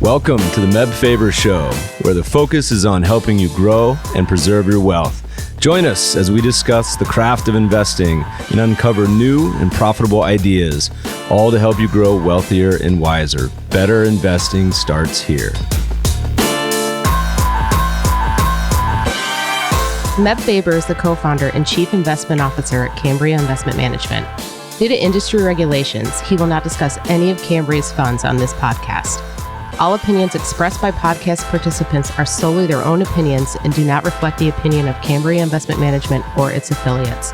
Welcome to the Faber Show, where the focus is on helping you grow and preserve your wealth. Join us as we discuss the craft of investing and uncover new and profitable ideas, all to help you grow wealthier and wiser. Better investing starts here. Meb Faber is the co-founder and chief investment officer at Cambria Investment Management. Due to industry regulations, he will not discuss any of Cambria's funds on this podcast. All opinions expressed by podcast participants are solely their own opinions and do not reflect the opinion of Cambria Investment Management or its affiliates.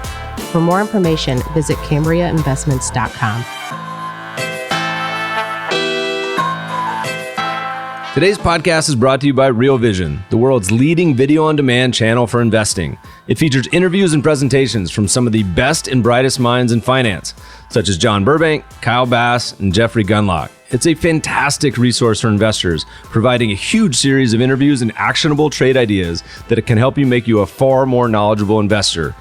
For more information, visit CambriaInvestments.com. Today's podcast is brought to you by Real Vision, the world's leading video-on-demand channel for investing. It features interviews and presentations from some of the best and brightest minds in finance, such as John Burbank, Kyle Bass, and Jeffrey Gunlock. It's a fantastic resource for investors, providing a huge series of interviews and actionable trade ideas that can help you make you a far more knowledgeable investor.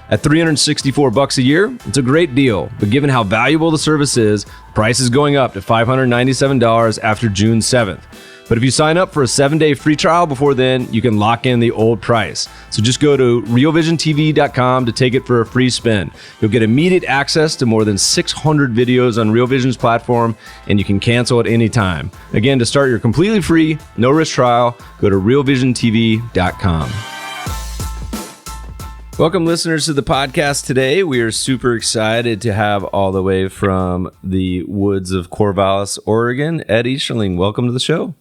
At $364 a year, it's a great deal, but given how valuable the service is, the price is going up to $597 after June 7th. But if you sign up for a 7-day free trial before then, you can lock in the old price. So just go to realvisiontv.com to take it for a free spin. You'll get immediate access to more than 600 videos on Real Vision's platform, and you can cancel at any time. Again, to start your completely free, no-risk trial, go to realvisiontv.com. Welcome, listeners, to the podcast today. We are super excited to have all the way from the woods of Corvallis, Oregon, Ed Easterling. Welcome to the show.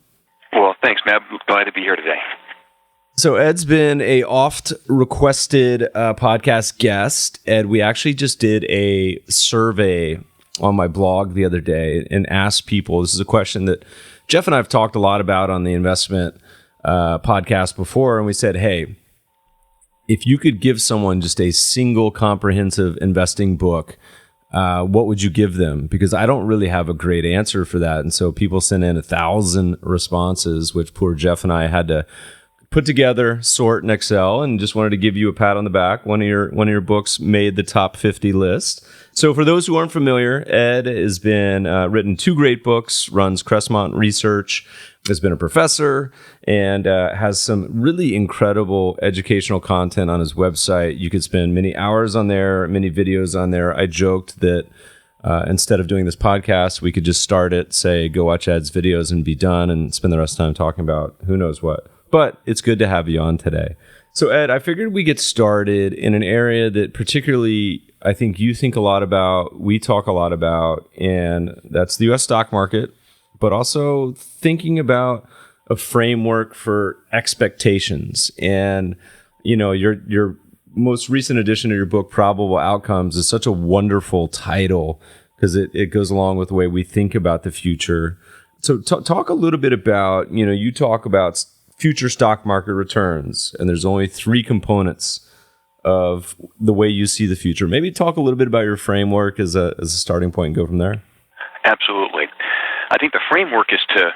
Well, thanks, Meb. Glad to be here today. So Ed's been a oft-requested podcast guest. Ed, we actually just did a survey on my blog the other day and asked people, this is a question that Jeff and I have talked a lot about on the investment podcast before, and we said, hey, if you could give someone just a single comprehensive investing book, what would you give them? Because I don't really have a great answer for that. And so people sent in 1,000 responses, which poor Jeff and I had to put together, sort in Excel, and just wanted to give you a pat on the back. One of your books made the top 50 list. So for those who aren't familiar, Ed has been written 2 great books, runs Crestmont Research, has been a professor, and has some really incredible educational content on his website. You could spend many hours on there, many videos on there. I joked that instead of doing this podcast, we could just start it, say, go watch Ed's videos and be done, and spend the rest of the time talking about who knows what. But it's good to have you on today. So Ed, I figured we get started in an area that particularly I think you think a lot about, we talk a lot about, and that's the U.S. stock market, but also thinking about a framework for expectations. And, you know, your most recent edition of your book, Probable Outcomes, is such a wonderful title because it goes along with the way we think about the future. So talk a little bit about, you know, you talk about future stock market returns, and there's only 3 components of the way you see the future. Maybe talk a little bit about your framework as a starting point and go from there. Absolutely. I think the framework is to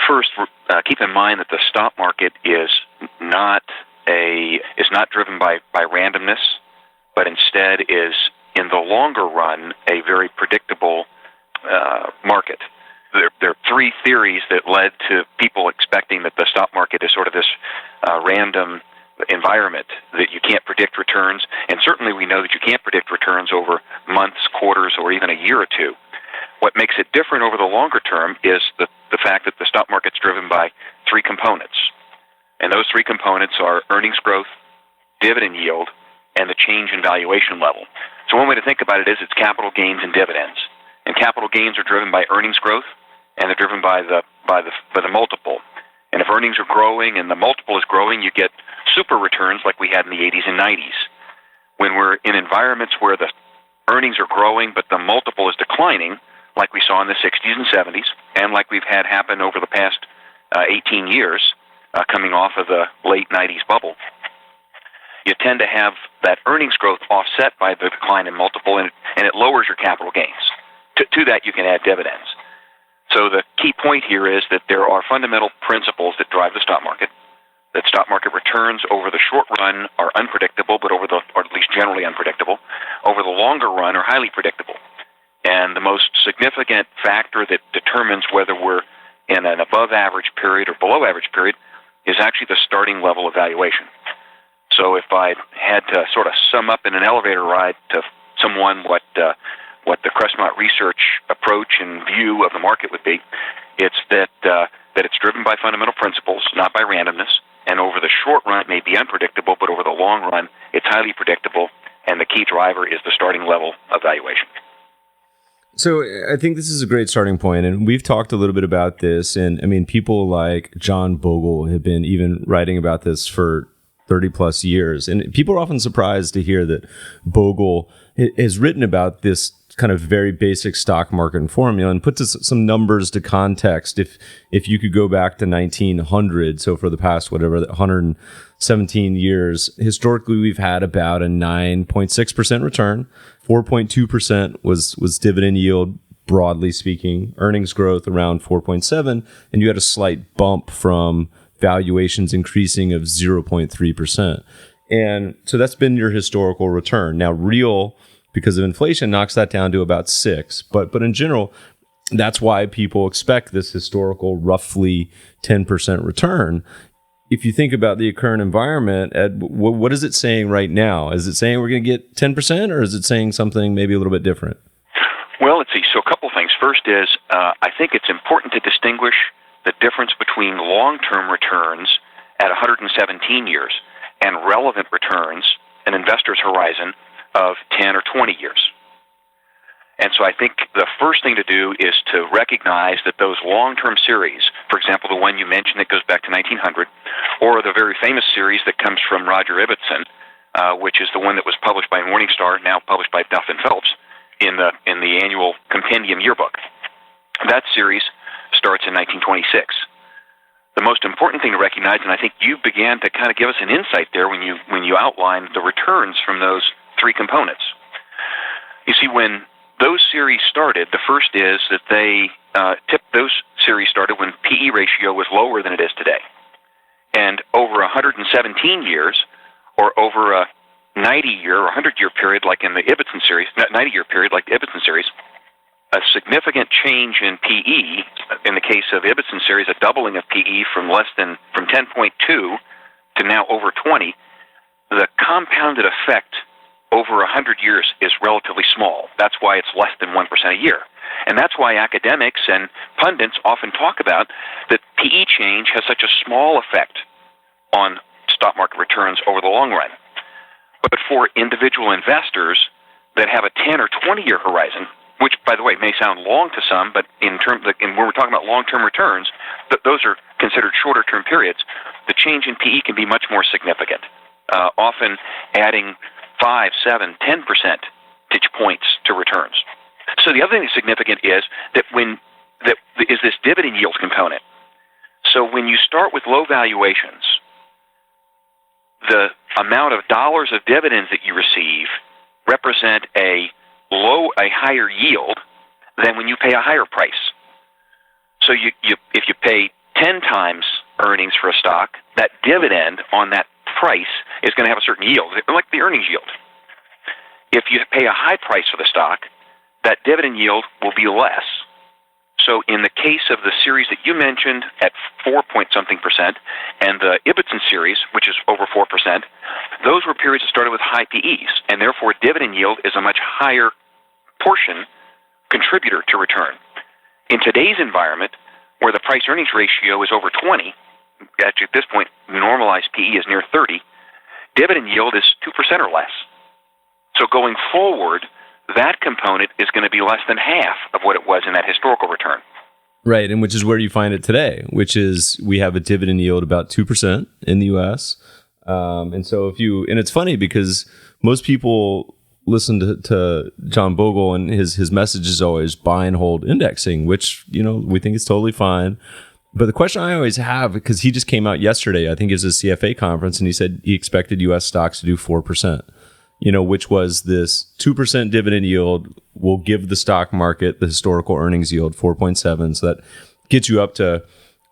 first keep in mind that the stock market is not driven by randomness, but instead is, in the longer run, a very predictable market. There are 3 theories that led to people expecting that the stock market is sort of this random environment, that you can't predict returns, and certainly we know that you can't predict returns over months, quarters, or even a year or 2. What makes it different over the longer term is the fact that the stock market's driven by 3 components, and those 3 components are earnings growth, dividend yield, and the change in valuation level. So one way to think about it is it's capital gains and dividends, and capital gains are driven by earnings growth, and they're driven by the multiple. And if earnings are growing and the multiple is growing, you get super returns like we had in the 80s and 90s. When we're in environments where the earnings are growing but the multiple is declining, like we saw in the 60s and 70s, and like we've had happen over the past 18 years, coming off of the late 90s bubble, you tend to have that earnings growth offset by the decline in multiple, and it lowers your capital gains. To that, you can add dividends. So the key point here is that there are fundamental principles that drive the stock market, that stock market returns over the short run are unpredictable, or at least generally unpredictable. Over the longer run are highly predictable. And the most significant factor that determines whether we're in an above average period or below average period is actually the starting level of valuation. So if I had to sort of sum up in an elevator ride to someone what the Crestmont research approach and view of the market would be, it's that it's driven by fundamental principles, not by randomness. And over the short run, it may be unpredictable, but over the long run, it's highly predictable. And the key driver is the starting level of valuation. So I think this is a great starting point, and we've talked a little bit about this. And I mean, people like John Bogle have been even writing about this for 30 plus years. And people are often surprised to hear that Bogle has written about this kind of very basic stock market formula and puts some numbers to context. If you could go back to 1900, so for the past, 117 years, historically, we've had about a 9.6% return. 4.2% was dividend yield, broadly speaking, earnings growth around 4.7%, and you had a slight bump from valuations increasing of 0.3%. And so that's been your historical return. Now, real, because of inflation, knocks that down to about 6%. But in general, that's why people expect this historical roughly 10% return. If you think about the current environment, Ed, what is it saying right now? Is it saying we're going to get 10%, or is it saying something maybe a little bit different? Well, let's see. So a couple things. First is I think it's important to distinguish the difference between long-term returns at 117 years and relevant returns, an investor's horizon of 10 or 20 years. And so I think the first thing to do is to recognize that those long-term series, for example, the one you mentioned that goes back to 1900, or the very famous series that comes from Roger Ibbotson, which is the one that was published by Morningstar, now published by Duff & Phelps in the annual compendium yearbook. That series starts in 1926. The most important thing to recognize, and I think you began to kind of give us an insight there when you outlined the returns from those three components. You see, when those series started, the first is that those series started when PE ratio was lower than it is today. And over 117 years, or over a 90-year or 100-year period like in the Ibbotson series, 90-year period like the Ibbotson series, a significant change in PE, in the case of Ibbotson series, a doubling of PE from 10.2 to now over 20, the compounded effect over 100 years is relatively small. That's why it's less than 1% a year. And that's why academics and pundits often talk about that PE change has such a small effect on stock market returns over the long run. But for individual investors that have a 10 or 20-year horizon, which, by the way, may sound long to some, but when we're talking about long-term returns, those are considered shorter-term periods, the change in PE can be much more significant, often adding 5, 7, 10 percentage points to returns. So the other thing that's significant is that is this dividend yield component. So when you start with low valuations, the amount of dollars of dividends that you receive represent a higher yield than when you pay a higher price. So if you pay 10 times earnings for a stock, that dividend on that price is going to have a certain yield, like the earnings yield. If you pay a high price for the stock, that dividend yield will be less. So in the case of the series that you mentioned at 4-point-something% and the Ibbotson series, which is over 4%, those were periods that started with high PEs, and therefore dividend yield is a much higher portion contributor to return. In today's environment, where the price-earnings ratio is over 20, actually at this point, normalized PE is near 30, dividend yield is 2% or less. So going forward, that component is going to be less than half of what it was in that historical return. Right, and which is where you find it today, which is we have a dividend yield about 2% in the U.S. And so and it's funny because most people listen to John Bogle, and his message is always buy and hold indexing, which, we think is totally fine. But the question I always have, because he just came out yesterday, I think it was a CFA conference, and he said he expected U.S. stocks to do 4%. Which was this 2% dividend yield will give the stock market the historical earnings yield, 4.7. So that gets you up to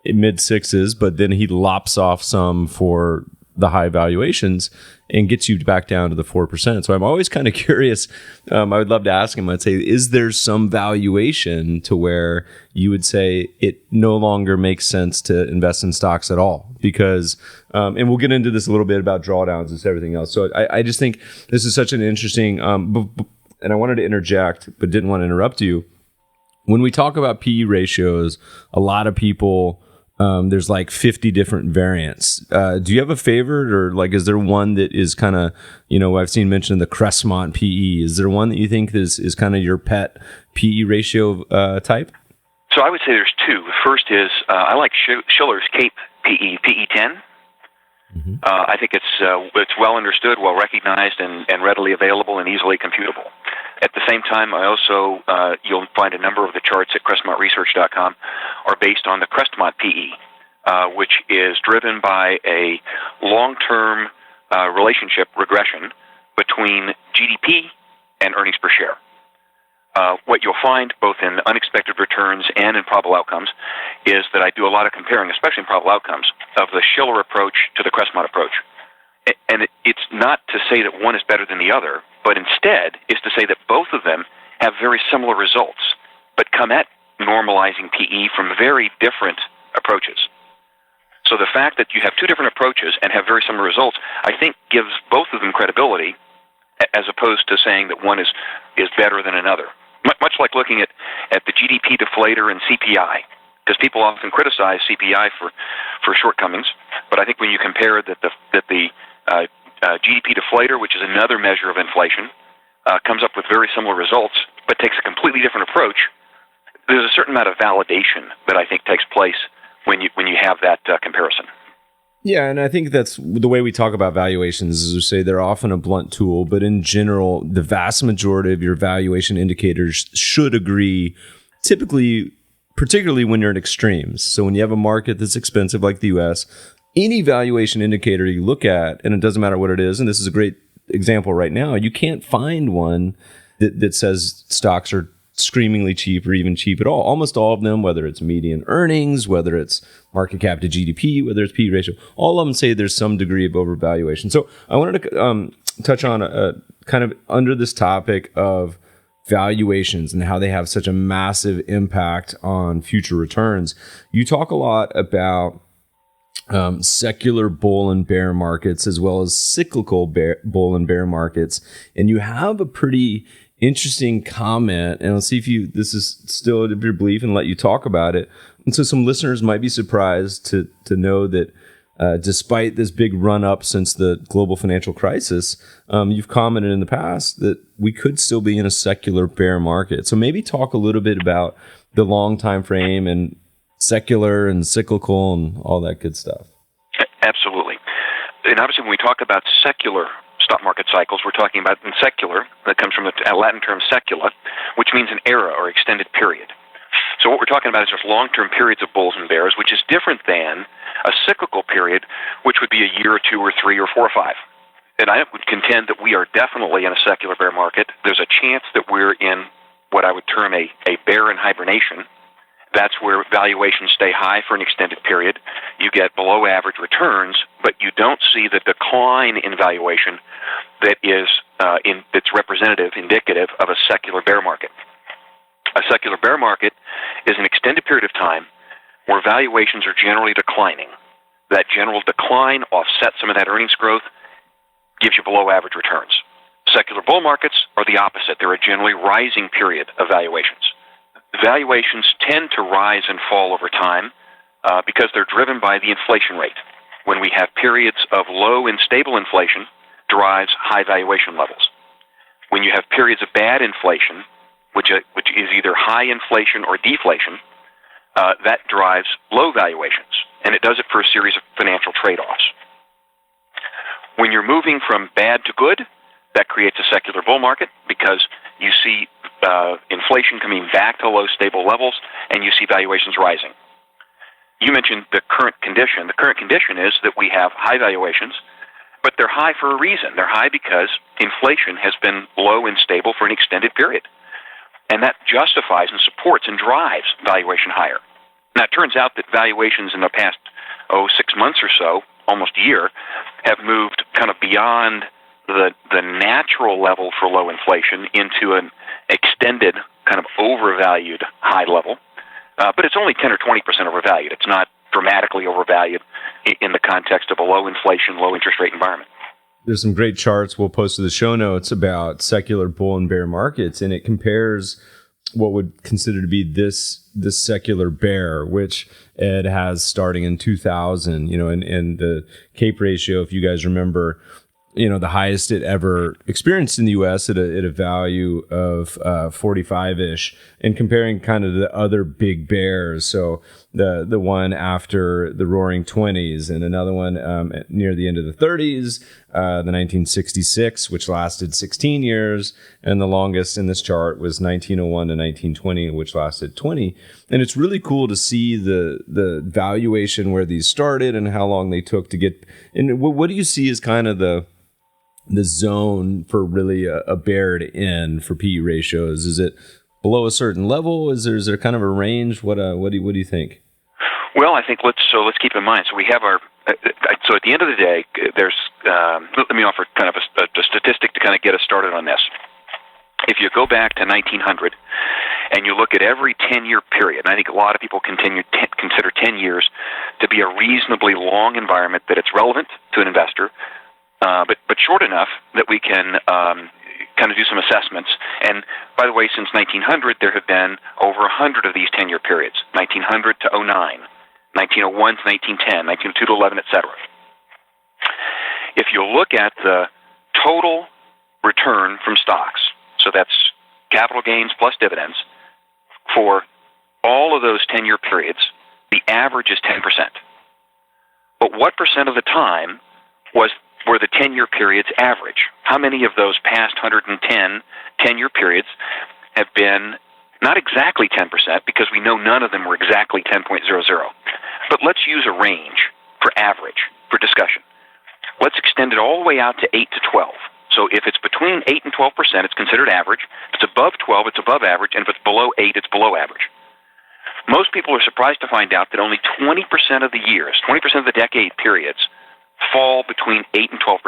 mid sixes, but then he lops off some for the high valuations and gets you back down to the 4%. So I'm always kind of curious. I would love to ask him, I'd say, is there some valuation to where you would say it no longer makes sense to invest in stocks at all? Because, and we'll get into this a little bit about drawdowns and everything else. So I just think this is such an interesting, and I wanted to interject, but didn't want to interrupt you. When we talk about PE ratios, a lot of people, there's like 50 different variants. Do you have a favorite, or like, is there one that is kind of, I've seen mentioned the Crestmont PE. Is there one that you think is kind of your pet PE ratio type? So I would say there's two. The first is, I like Shiller's Cape PE, PE10. Mm-hmm. I think it's well understood, well recognized, and readily available and easily computable. At the same time, I also, you'll find a number of the charts at CrestmontResearch.com are based on the Crestmont PE, which is driven by a long-term relationship regression between GDP and earnings per share. What you'll find both in unexpected returns and in probable outcomes is that I do a lot of comparing, especially in probable outcomes, of the Shiller approach to the Crestmont approach. And it's not to say that one is better than the other, but instead is to say that both of them have very similar results, but come at normalizing PE from very different approaches. So the fact that you have two different approaches and have very similar results, I think gives both of them credibility, as opposed to saying that one is better than another. Much like looking at the GDP deflator and CPI, because people often criticize CPI for shortcomings, but I think when you compare that the GDP deflator, which is another measure of inflation, comes up with very similar results, but takes a completely different approach, there's a certain amount of validation that I think takes place when you have that comparison. Yeah, and I think that's the way we talk about valuations, is we say they're often a blunt tool, but in general, the vast majority of your valuation indicators should agree, typically, particularly when you're in extremes. So when you have a market that's expensive like the U.S., any valuation indicator you look at, and it doesn't matter what it is, and this is a great example right now, you can't find one that says stocks are screamingly cheap or even cheap at all. Almost all of them, whether it's median earnings, whether it's market cap to GDP, whether it's PE ratio, all of them say there's some degree of overvaluation. So I wanted to touch on a kind of under this topic of valuations and how they have such a massive impact on future returns. You talk a lot about secular bull and bear markets, as well as cyclical bull and bear markets. And you have a pretty interesting comment, and I'll see if this is still your belief and let you talk about it. And so some listeners might be surprised to know that despite this big run up since the global financial crisis, you've commented in the past that we could still be in a secular bear market. So maybe talk a little bit about the long time frame and secular and cyclical and all that good stuff. Absolutely. And obviously when we talk about secular stock market cycles, we're talking about in secular, that comes from the Latin term secula, which means an era or extended period. So what we're talking about is just long-term periods of bulls and bears, which is different than a cyclical period, which would be a year or two or three or four or five. And I would contend that we are definitely in a secular bear market. There's a chance that we're in what I would term a bear in hibernation. That's where valuations stay high for an extended period. You get below average returns, but you don't see the decline in valuation that is that's representative, indicative of a secular bear market. A secular bear market is an extended period of time where valuations are generally declining. That general decline offsets some of that earnings growth, gives you below average returns. Secular bull markets are the opposite. They're a generally rising period of valuations. Valuations tend to rise and fall over time because they're driven by the inflation rate. When we have periods of low and stable inflation, drives high valuation levels. When you have periods of bad inflation, which is either high inflation or deflation, that drives low valuations, and it does it for a series of financial trade-offs. When you're moving from bad to good, that creates a secular bull market because you see inflation coming back to low, stable levels, and you see valuations rising. You mentioned the current condition. The current condition is that we have high valuations, but they're high for a reason. They're high because inflation has been low and stable for an extended period. And that justifies and supports and drives valuation higher. Now, it turns out that valuations in the past, 6 months or so almost year have moved kind of beyond the natural level for low inflation into an extended kind of overvalued high level. But it's only 10 or 20% overvalued. It's not dramatically overvalued in the context of a low inflation, low interest rate environment. There's some great charts we'll post to the show notes about secular bull and bear markets, and it compares what would consider to be this secular bear, which Ed has starting in 2000, and the CAPE ratio, if you guys remember, the highest it ever experienced in the U.S. at a value of 45-ish, and comparing kind of the other big bears. So the one after the Roaring 20s, and another one near the end of the 30s, the 1966, which lasted 16 years, and the longest in this chart was 1901 to 1920, which lasted 20. And it's really cool to see the valuation where these started and how long they took to get. And what do you see as kind of the zone for really a bear to end for PE ratios? Is it below a certain level? Is there kind of a range? What do you think? Well, I think let's keep in mind. So we have so at the end of the day, there's let me offer kind of a statistic to kind of get us started on this. If you go back to 1900 and you look at every 10-year period, and I think a lot of people consider 10 years to be a reasonably long environment that it's relevant to an investor, but short enough that we can kind of do some assessments. And by the way, since 1900, there have been over 100 of these 10-year periods, 1900 to 09, 1901 to 1910, 1902 to 11, etc. If you look at the total return from stocks, so that's capital gains plus dividends, for all of those 10-year periods, the average is 10%. But what percent of the time were the 10-year periods average? How many of those past 110 10-year periods have been not exactly 10%, because we know none of them were exactly 10.00. But let's use a range for average for discussion. Let's extend it all the way out to 8 to 12. So if it's between 8 and 12%, it's considered average. If it's above 12, it's above average. And if it's below 8, it's below average. Most people are surprised to find out that only 20% of the years, 20% of the decade periods, fall between 8 and 12%.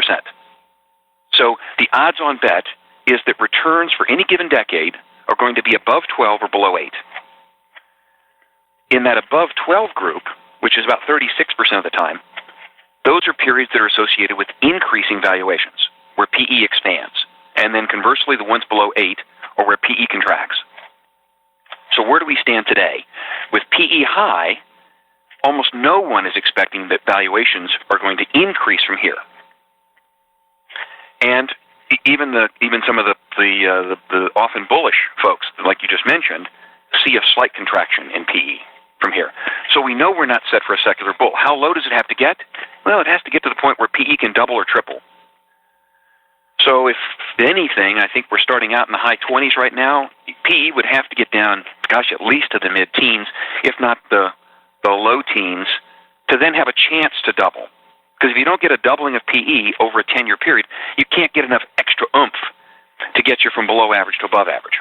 So the odds-on bet is that returns for any given decade are going to be above 12 or below 8. In that above 12 group, which is about 36% of the time, those are periods that are associated with increasing valuations, where PE expands. And then conversely, the ones below 8 are where PE contracts. So where do we stand today? With PE high, almost no one is expecting that valuations are going to increase from here. And even some of the often bullish folks, like you just mentioned, see a slight contraction in PE from here. So we know we're not set for a secular bull. How low does it have to get? Well, it has to get to the point where PE can double or triple. So if anything, I think we're starting out in the high 20s right now. PE would have to get down, at least to the mid-teens, if not the low teens, to then have a chance to double. Because if you don't get a doubling of PE over a 10-year period, you can't get enough extra oomph to get you from below average to above average.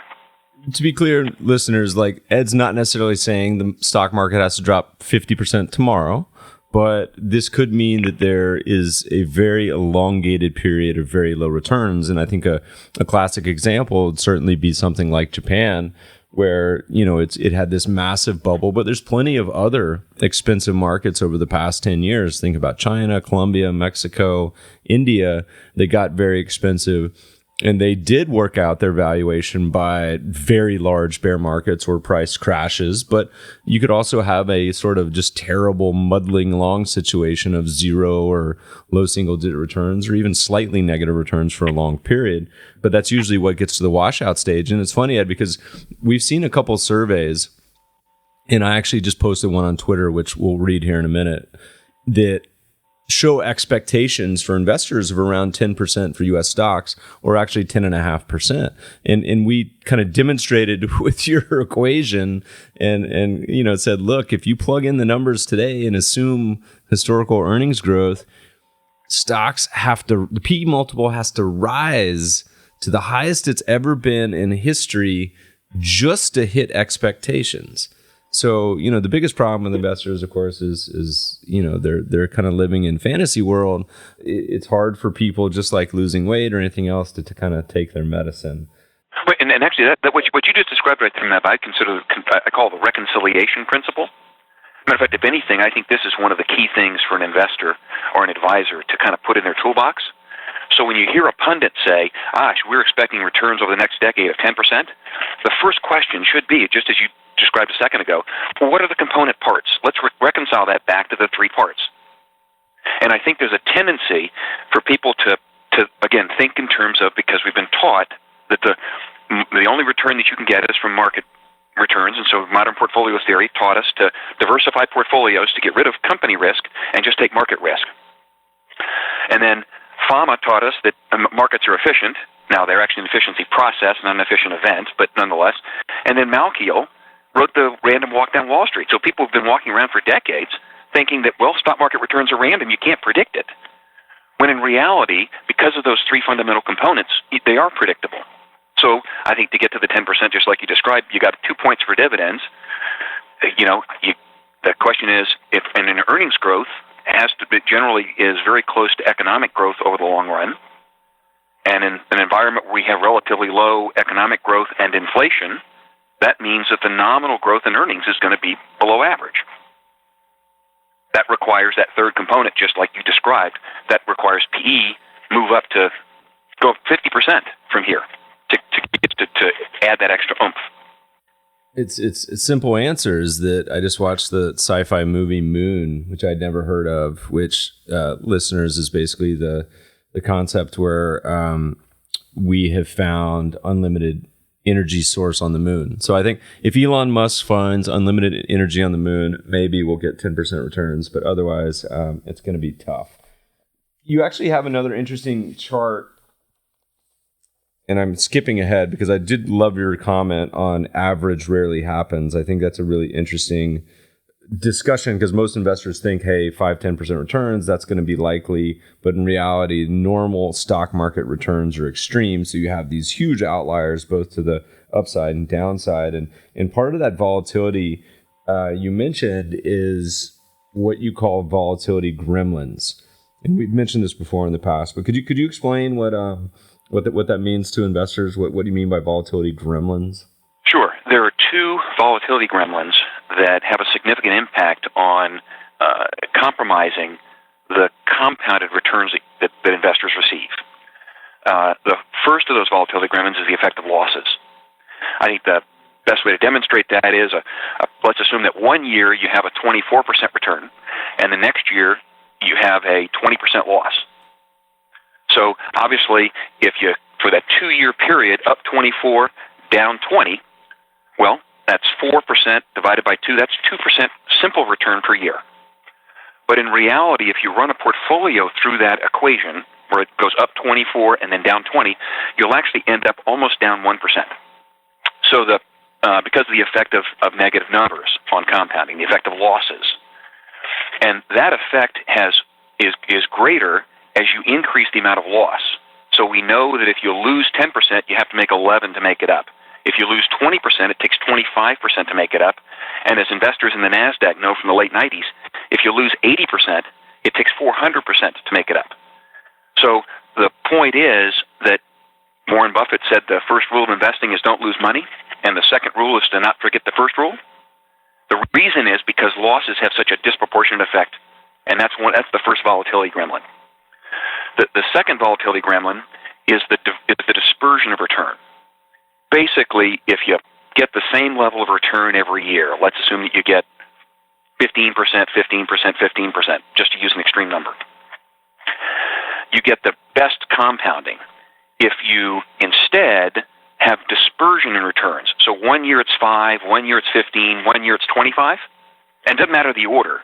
To be clear, listeners, like Ed's not necessarily saying the stock market has to drop 50% tomorrow, but this could mean that there is a very elongated period of very low returns. And I think a classic example would certainly be something like Japan, where it had this massive bubble, but there's plenty of other expensive markets over the past 10 years. Think about China, Colombia, Mexico, India. They got very expensive, and they did work out their valuation by very large bear markets or price crashes. But you could also have a sort of just terrible muddling along situation of zero or low single-digit returns, or even slightly negative returns for a long period. But that's usually what gets to the washout stage. And it's funny, Ed, because we've seen a couple surveys, and I actually just posted one on Twitter, which we'll read here in a minute, that show expectations for investors of around 10% for U.S. stocks, or actually 10.5%. And we kind of demonstrated with your equation and said, look, if you plug in the numbers today and assume historical earnings growth, the PE multiple has to rise to the highest it's ever been in history just to hit expectations. So, the biggest problem with investors, of course, is they're kind of living in fantasy world. It's hard for people, just like losing weight or anything else, to kind of take their medicine. Right, and actually, that what you just described right there, Matt, I call the reconciliation principle. Matter of fact, if anything, I think this is one of the key things for an investor or an advisor to kind of put in their toolbox. So when you hear a pundit say, we're expecting returns over the next decade of 10%, the first question should be, just as you described a second ago, well, what are the component parts? Let's reconcile that back to the three parts. And I think there's a tendency for people to again, think in terms of, because we've been taught that the only return that you can get is from market returns, and so modern portfolio theory taught us to diversify portfolios to get rid of company risk and just take market risk. And then Fama taught us that markets are efficient. Now, they're actually an efficiency process, not an efficient event, but nonetheless. And then Malkiel wrote the Random Walk Down Wall Street. So people have been walking around for decades thinking that, well, stock market returns are random, you can't predict it. When in reality, because of those three fundamental components, they are predictable. So I think to get to the 10%, just like you described, you got 2 points for dividends. The question is, if an earnings growth generally is very close to economic growth over the long run, and in an environment where we have relatively low economic growth and inflation, that means that the nominal growth in earnings is going to be below average. That requires that third component, just like you described. That requires PE move up to go 50% from here to add that extra oomph. It's simple answers that I just watched the sci-fi movie Moon, which I'd never heard of, which listeners is basically the concept where we have found unlimited energy source on the moon. So I think if Elon Musk finds unlimited energy on the moon, maybe we'll get 10% returns, but otherwise it's going to be tough. You actually have another interesting chart, and I'm skipping ahead because I did love your comment on average rarely happens. I think that's a really interesting discussion because most investors think, hey, 5-10% returns, that's going to be likely. But in reality, normal stock market returns are extreme. So you have these huge outliers both to the upside and downside. And part of that volatility you mentioned is what you call volatility gremlins. And we've mentioned this before in the past, but could you explain what that means to investors? What do you mean by volatility gremlins? Sure. There are two volatility gremlins that have a significant impact on compromising the compounded returns that investors receive. The first of those volatility gremlins is the effect of losses. I think the best way to demonstrate that is, let's assume that 1 year you have a 24% return, and the next year you have a 20% loss. So obviously, if you, for that 2-year period, up 24, down 20, well, that's 4% divided by 2. That's 2% simple return per year. But in reality, if you run a portfolio through that equation, where it goes up 24 and then down 20, you'll actually end up almost down 1%. So because of the effect of negative numbers on compounding, the effect of losses. And that effect is greater as you increase the amount of loss. So we know that if you lose 10%, you have to make 11 to make it up. If you lose 20%, it takes 25% to make it up. And as investors in the NASDAQ know from the late 90s, if you lose 80%, it takes 400% to make it up. So the point is that Warren Buffett said the first rule of investing is don't lose money, and the second rule is to not forget the first rule. The reason is because losses have such a disproportionate effect, and that's the first volatility gremlin. The second volatility gremlin is the dispersion of return. Basically, if you get the same level of return every year, let's assume that you get 15%, 15%, 15%, just to use an extreme number. You get the best compounding if you instead have dispersion in returns. So 1 year it's 5, 1 year it's 15, 1 year it's 25, and it doesn't matter the order.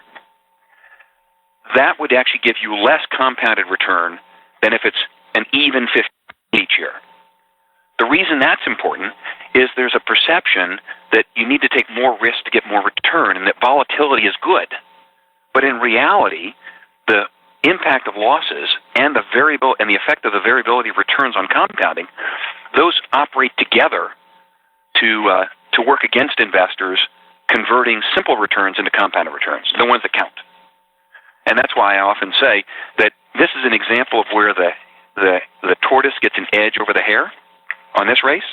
That would actually give you less compounded return than if it's an even 15 each year. The reason that's important is there's a perception that you need to take more risk to get more return and that volatility is good. But in reality, the impact of losses and the effect of the variability of returns on compounding, those operate together to work against investors converting simple returns into compounded returns, the ones that count. And that's why I often say that this is an example of where the tortoise gets an edge over the hare on this race,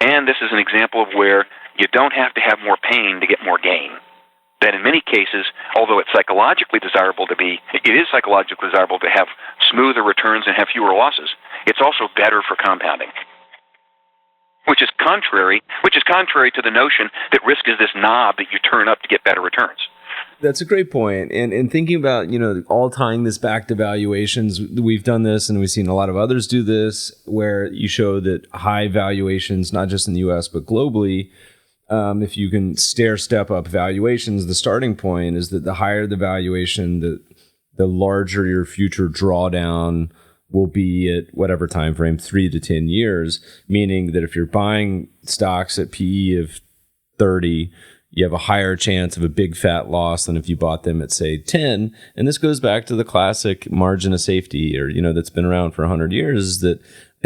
and this is an example of where you don't have to have more pain to get more gain. That in many cases, although it's psychologically desirable it is psychologically desirable to have smoother returns and have fewer losses, it's also better for compounding. Which is contrary to the notion that risk is this knob that you turn up to get better returns. That's a great point. And thinking about, all tying this back to valuations, we've done this and we've seen a lot of others do this, where you show that high valuations, not just in the US, but globally, if you can step up valuations, the starting point is that the higher the valuation, the larger your future drawdown will be at whatever time frame, 3 to 10 years, meaning that if you're buying stocks at PE of 30, you have a higher chance of a big fat loss than if you bought them at, say, 10. And this goes back to the classic margin of safety, or that's been around for 100 years. And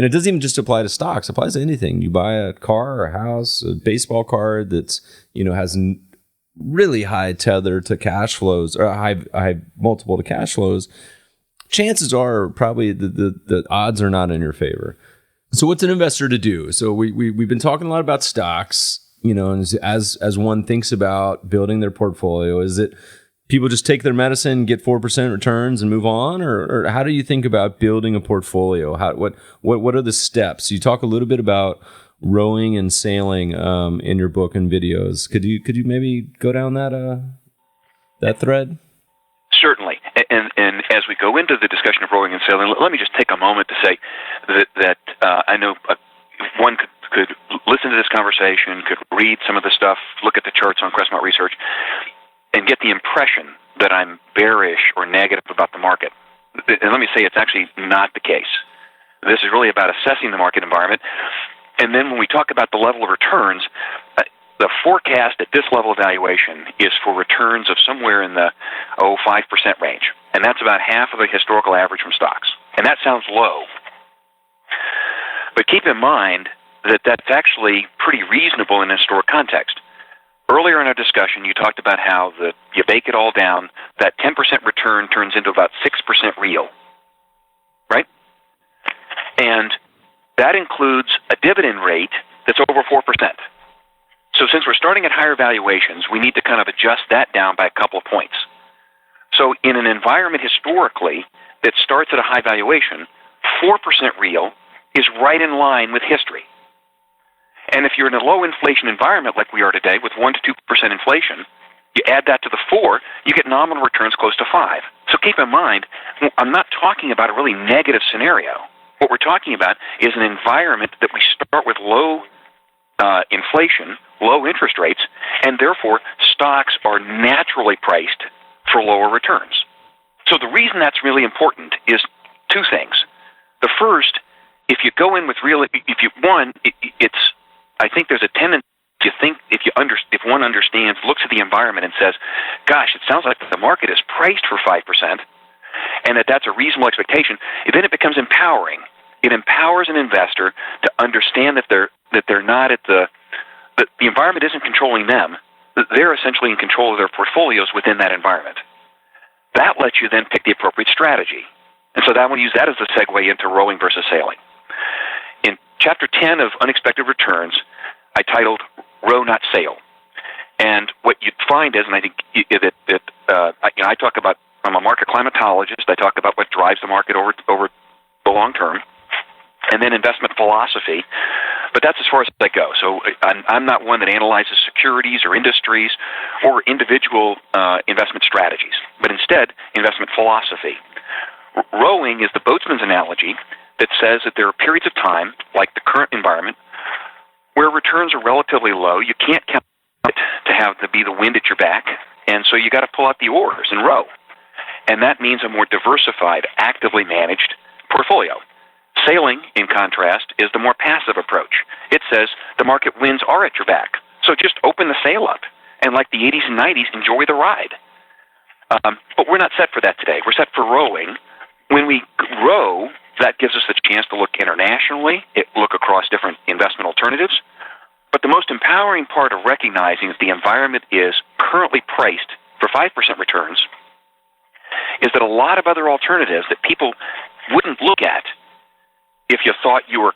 it doesn't even just apply to stocks; it applies to anything. You buy a car, or a house, a baseball card that's has really high tether to cash flows, or a high multiple to cash flows. Chances are probably the odds are not in your favor. So what's an investor to do? So we've been talking a lot about stocks, and as one thinks about building their portfolio, is it people just take their medicine, get 4% returns and move on? Or how do you think about building a portfolio? What are the steps? You talk a little bit about rowing and sailing in your book and videos. Could you maybe go down that thread? Certainly. And as we go into the discussion of rowing and sailing, let me just take a moment to say that I know one could listen to this conversation, could read some of the stuff, look at the charts on Crestmont Research, and get the impression that I'm bearish or negative about the market. And let me say it's actually not the case. This is really about assessing the market environment. And then when we talk about the level of returns, the forecast at this level of valuation is for returns of somewhere in the 5% range. And that's about half of the historical average from stocks. And that sounds low. But keep in mind that that's actually pretty reasonable in a historic context. Earlier in our discussion, you talked about how you bake it all down, that 10% return turns into about 6% real, right? And that includes a dividend rate that's over 4%. So since we're starting at higher valuations, we need to kind of adjust that down by a couple of points. So in an environment historically that starts at a high valuation, 4% real is right in line with history. And if you're in a low inflation environment like we are today with 1 to 2% inflation, you add that to the 4, you get nominal returns close to 5. So keep in mind, I'm not talking about a really negative scenario. What we're talking about is an environment that we start with low inflation, low interest rates, and therefore stocks are naturally priced for lower returns. So the reason that's really important is two things. The first, if you go in with I think there's a tendency to think if one understands, looks at the environment and says, gosh, it sounds like the market is priced for 5%, and that's a reasonable expectation, then it becomes empowering. It empowers an investor to understand that they're not at the environment isn't controlling them. They're essentially in control of their portfolios within that environment. That lets you then pick the appropriate strategy. And so I want to use that as the segue into rowing versus sailing. In Chapter 10 of Unexpected Returns, I titled Row Not Sail. And what you'd find is, and I think I talk about, I'm a market climatologist, I talk about what drives the market over the long term, and then investment philosophy. But that's as far as I go. So I'm not one that analyzes securities or industries or individual investment strategies, but instead investment philosophy. Rowing is the boatsman's analogy that says that there are periods of time, like the current environment, where returns are relatively low. You can't count it to be the wind at your back, and so you got to pull out the oars and row. And that means a more diversified, actively managed portfolio. Sailing, in contrast, is the more passive approach. It says the market winds are at your back, so just open the sail up, and like the 80s and 90s, enjoy the ride. But we're not set for that today. We're set for rowing. When we row, that gives us the chance to look internationally, look across different investment alternatives. But the most empowering part of recognizing that the environment is currently priced for 5% returns is that a lot of other alternatives that people wouldn't look at if you thought you were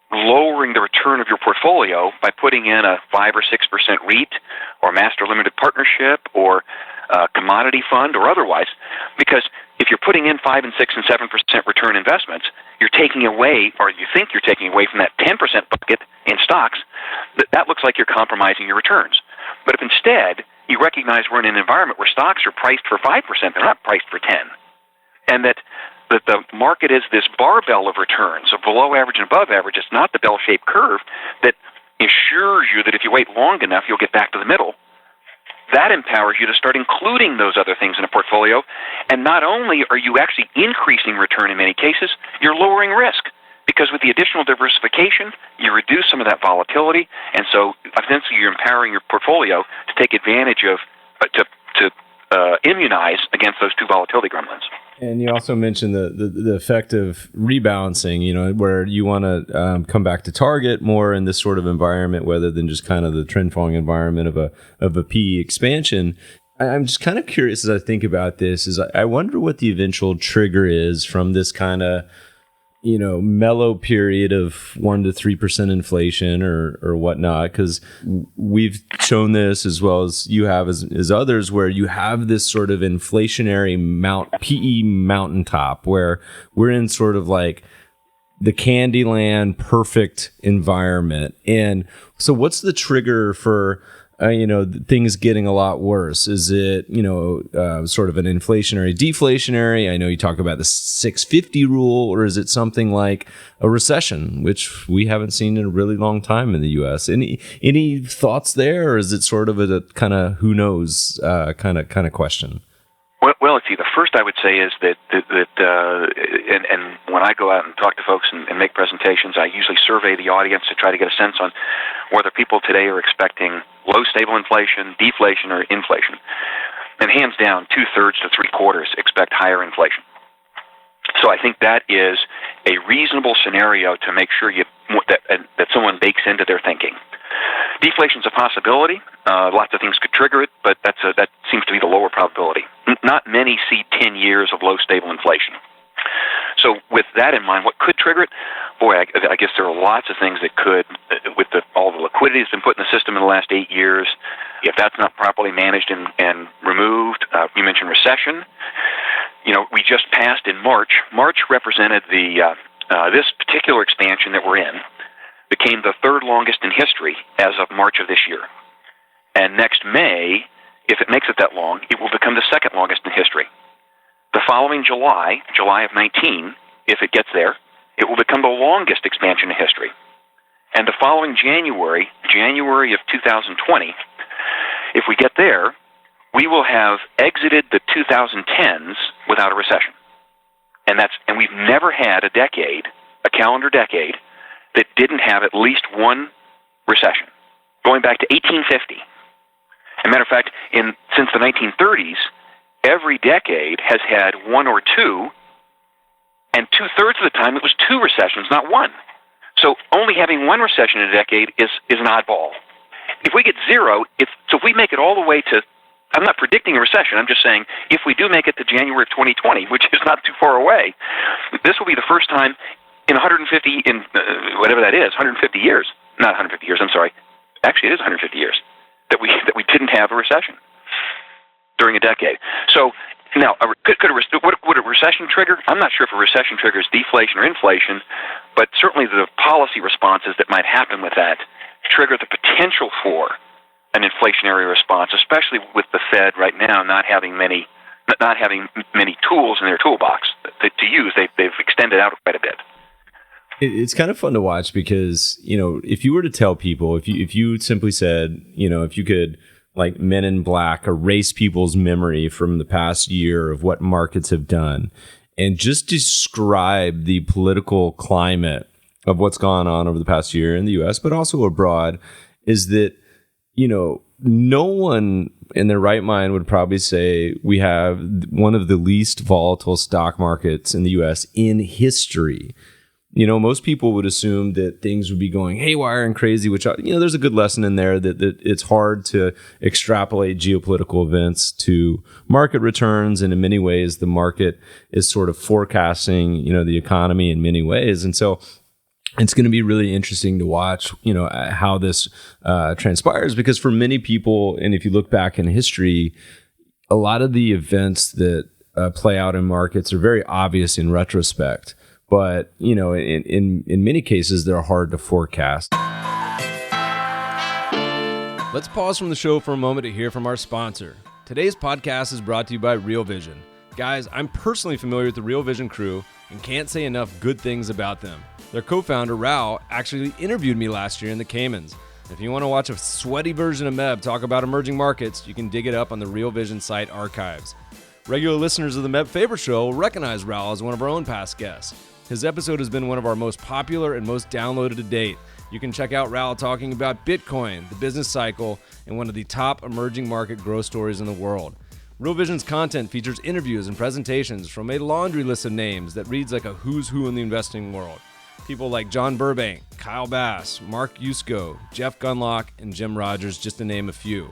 lowering the return of your portfolio by putting in a 5 or 6% REIT or master limited partnership or a commodity fund or otherwise, because if you're putting in 5 and 6 and 7% return investments, you're taking away, or you think you're taking away from that 10% bucket in stocks, that looks like you're compromising your returns. But if instead you recognize we're in an environment where stocks are priced for 5%, they're not priced for 10, and that the market is this barbell of returns, of below average and above average. It's not the bell-shaped curve that assures you that if you wait long enough, you'll get back to the middle. That empowers you to start including those other things in a portfolio. And not only are you actually increasing return in many cases, you're lowering risk. Because with the additional diversification, you reduce some of that volatility. And so essentially you're empowering your portfolio to take advantage of, to immunize against those two volatility gremlins. And you also mentioned the effect of rebalancing, where you want to come back to target more in this sort of environment, rather than just kind of the trend following environment of a PE expansion. I'm just kind of curious as I think about this, is I wonder what the eventual trigger is from this kind of, mellow period of 1% to 3% inflation or whatnot, because we've shown this as well as you have as others, where you have this sort of inflationary PE mountaintop where we're in sort of like the Candyland perfect environment. And so what's the trigger for things getting a lot worse? Is it, sort of an inflationary, deflationary? I know you talk about the 650 rule, or is it something like a recession, which we haven't seen in a really long time in the U.S.? Any thoughts there, or is it sort of a kind of who knows kind of question? Well, let's see. The first I would say is that and when I go out and talk to folks and make presentations, I usually survey the audience to try to get a sense on whether people today are expecting low stable inflation, deflation, or inflation. And hands down, 2/3 to 3/4 expect higher inflation. So I think that is a reasonable scenario to make sure that someone bakes into their thinking. Deflation's a possibility. Lots of things could trigger it, but that seems to be the lower probability. Not many see 10 years of low stable inflation. So with that in mind, what could trigger it? Boy, I guess there are lots of things that could, with all the liquidity that's been put in the system in the last 8 years. If that's not properly managed and removed, you mentioned recession. We just passed in March. March represented this particular expansion that we're in became the third longest in history as of March of this year. And next May, if it makes it that long, it will become the second longest in history. The following July of 19, if it gets there, it will become the longest expansion in history. And the following January of 2020, if we get there, we will have exited the 2010s without a recession. And we've never had a calendar decade, that didn't have at least one recession, going back to 1850. As a matter of fact, since the 1930s, every decade has had one or two, and 2/3 of the time it was two recessions, not one. So only having one recession in a decade is an oddball. If we get zero, if we make it all the way to, I'm not predicting a recession, I'm just saying if we do make it to January of 2020, which is not too far away, this will be the first time in 150 years, not 150 years, I'm sorry. Actually, it is 150 years that we didn't have a recession during a decade. So now, would a recession trigger? I'm not sure if a recession triggers deflation or inflation, but certainly the policy responses that might happen with that trigger the potential for an inflationary response, especially with the Fed right now not having many tools in their toolbox to use. They've extended out quite a bit. It's kind of fun to watch because, if you were to tell people, if you simply said, if you could, like Men in Black, erase people's memory from the past year of what markets have done and just describe the political climate of what's gone on over the past year in the U.S., but also abroad, is that, no one in their right mind would probably say we have one of the least volatile stock markets in the U.S. in history. most people would assume that things would be going haywire and crazy, which, there's a good lesson in there that it's hard to extrapolate geopolitical events to market returns. And in many ways, the market is sort of forecasting, the economy in many ways. And so it's going to be really interesting to watch, how this transpires, because for many people, and if you look back in history, a lot of the events that play out in markets are very obvious in retrospect. But, in many cases, they're hard to forecast. Let's pause from the show for a moment to hear from our sponsor. Today's podcast is brought to you by Real Vision. Guys, I'm personally familiar with the Real Vision crew and can't say enough good things about them. Their co-founder, Raul, actually interviewed me last year in the Caymans. If you want to watch a sweaty version of Meb talk about emerging markets, you can dig it up on the Real Vision site archives. Regular listeners of the Meb Faber Show will recognize Raul as one of our own past guests. His episode has been one of our most popular and most downloaded to date. You can check out Raul talking about Bitcoin, the business cycle, and one of the top emerging market growth stories in the world. Real Vision's content features interviews and presentations from a laundry list of names that reads like a who's who in the investing world. People like John Burbank, Kyle Bass, Mark Yusko, Jeff Gunlock, and Jim Rogers, just to name a few.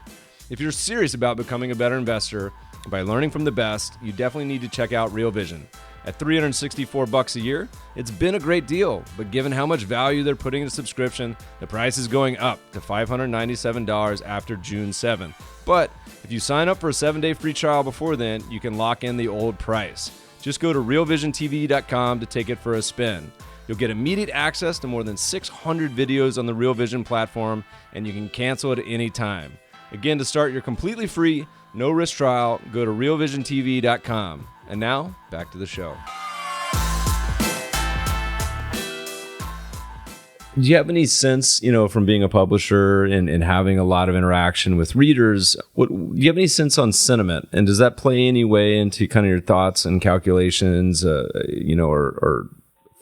If you're serious about becoming a better investor by learning from the best, you definitely need to check out Real Vision. At $364 a year, it's been a great deal, but given how much value they're putting into subscription, the price is going up to $597 after June 7th. But if you sign up for a 7-day free trial before then, you can lock in the old price. Just go to realvisiontv.com to take it for a spin. You'll get immediate access to more than 600 videos on the Real Vision platform, and you can cancel at any time. Again, to start your completely free, no-risk trial, go to realvisiontv.com. And now, back to the show. Do you have any sense, from being a publisher and having a lot of interaction with readers, do you have any sense on sentiment? And does that play any way into kind of your thoughts and calculations, or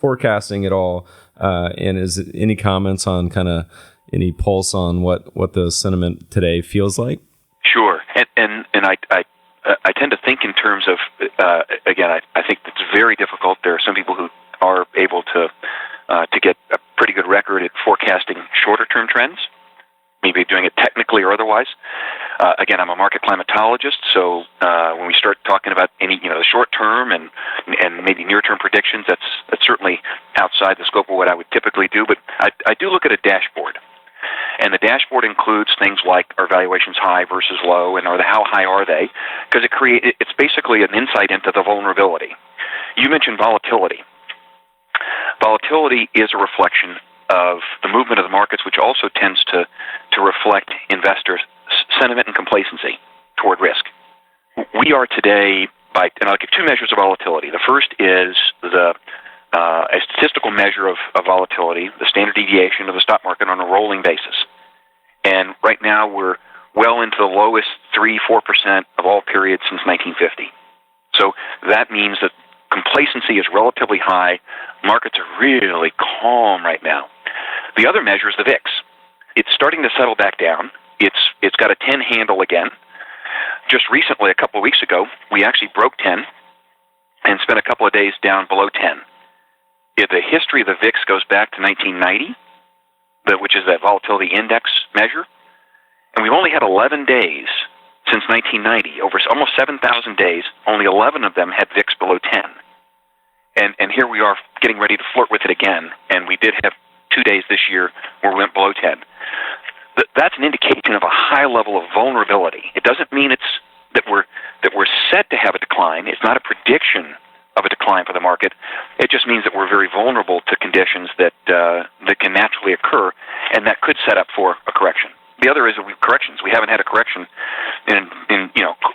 forecasting at all? And is it any comments on kind of any pulse on what the sentiment today feels like? Sure. And I tend to think in terms of, again, I think it's very difficult. There are some people who are able to get a pretty good record at forecasting shorter-term trends, maybe doing it technically or otherwise. Again, I'm a market climatologist, so when we start talking about any, the short-term and maybe near-term predictions, that's certainly outside the scope of what I would typically do. But I do look at a dashboard. And the dashboard includes things like, are valuations high versus low, and how high are they? Because it's basically an insight into the vulnerability. You mentioned volatility. Volatility is a reflection of the movement of the markets, which also tends to reflect investors' sentiment and complacency toward risk. We are today, and I'll give two measures of volatility. The first is a statistical measure of volatility, the standard deviation of the stock market on a rolling basis. And right now we're well into the lowest 3-4% of all periods since 1950. So that means that complacency is relatively high. Markets are really calm right now. The other measure is the VIX. It's starting to settle back down. It's got a 10 handle again. Just recently, a couple of weeks ago, we actually broke 10 and spent a couple of days down below 10. The history of the VIX goes back to 1990, which is that volatility index measure. And we've only had 11 days since 1990, over almost 7,000 days, only 11 of them had VIX below 10. And here we are getting ready to flirt with it again, and we did have 2 days this year where we went below 10. That's an indication of a high level of vulnerability. It doesn't mean that we're set to have a decline. It's not a prediction of a decline for the market. It just means that we're very vulnerable to conditions that can naturally occur, and that could set up for a correction. The other is corrections. We haven't had a correction in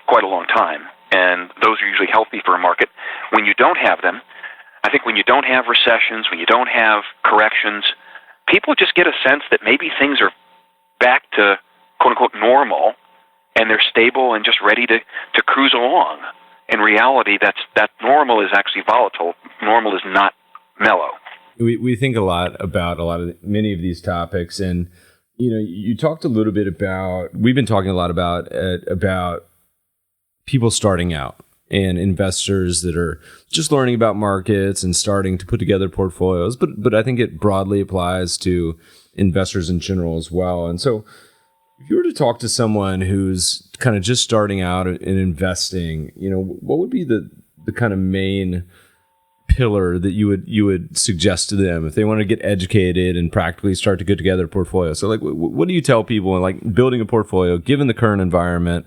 quite a long time, and those are usually healthy for a market. When you don't have them, I think when you don't have recessions, when you don't have corrections, people just get a sense that maybe things are back to quote-unquote normal, and they're stable and just ready to cruise along. In reality, that normal is actually volatile. Normal is not mellow. We think a lot about many of these topics, and you talked a little bit about. We've been talking a lot about people starting out and investors that are just learning about markets and starting to put together portfolios. But I think it broadly applies to investors in general as well. And so if you were to talk to someone who's kind of just starting out in investing, what would be the kind of main pillar that you would suggest to them if they want to get educated and practically start to get together a portfolio? So like, what do you tell people in like building a portfolio, given the current environment?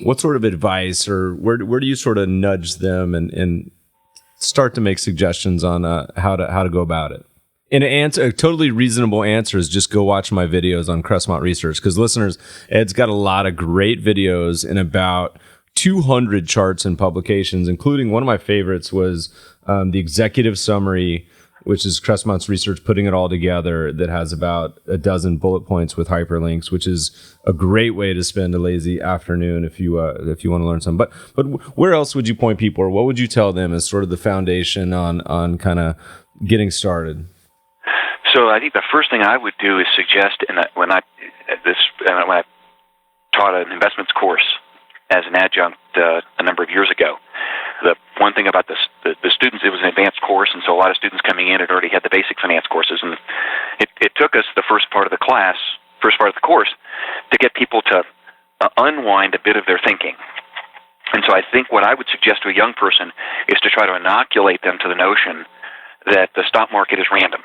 What sort of advice, or where do you sort of nudge them and start to make suggestions on how to go about it? And a totally reasonable answer is just go watch my videos on Crestmont Research, because listeners, Ed's got a lot of great videos and about 200 charts and publications, including one of my favorites was the executive summary, which is Crestmont's research putting it all together, that has about a dozen bullet points with hyperlinks, which is a great way to spend a lazy afternoon if you want to learn something. But where else would you point people, or what would you tell them as sort of the foundation on kind of getting started? So I think the first thing I would do is suggest, when I taught an investments course as an adjunct a number of years ago, the one thing about the students, it was an advanced course, and so a lot of students coming in had already had the basic finance courses, and it took us the first part of the course, to get people to unwind a bit of their thinking. And so I think what I would suggest to a young person is to try to inoculate them to the notion that the stock market is random.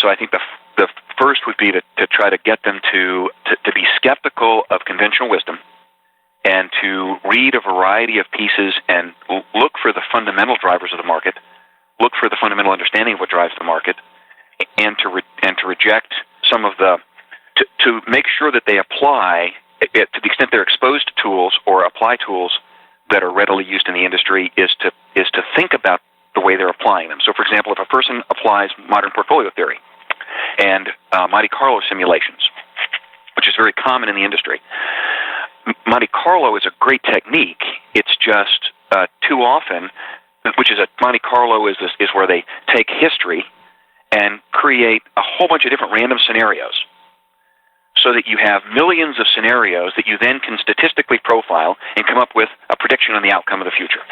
So I think the first would be to try to get them to be skeptical of conventional wisdom, and to read a variety of pieces and look for the fundamental drivers of the market, look for the fundamental understanding of what drives the market, and to reject some of to make sure that they apply, to the extent they're exposed to tools or apply tools that are readily used in the industry, is to think about the way they're applying them. So, for example, if a person applies modern portfolio theory and Monte Carlo simulations, which is very common in the industry, Monte Carlo is a great technique. It's just too often, Monte Carlo is where they take history and create a whole bunch of different random scenarios, so that you have millions of scenarios that you then can statistically profile and come up with a prediction on the outcome of the future.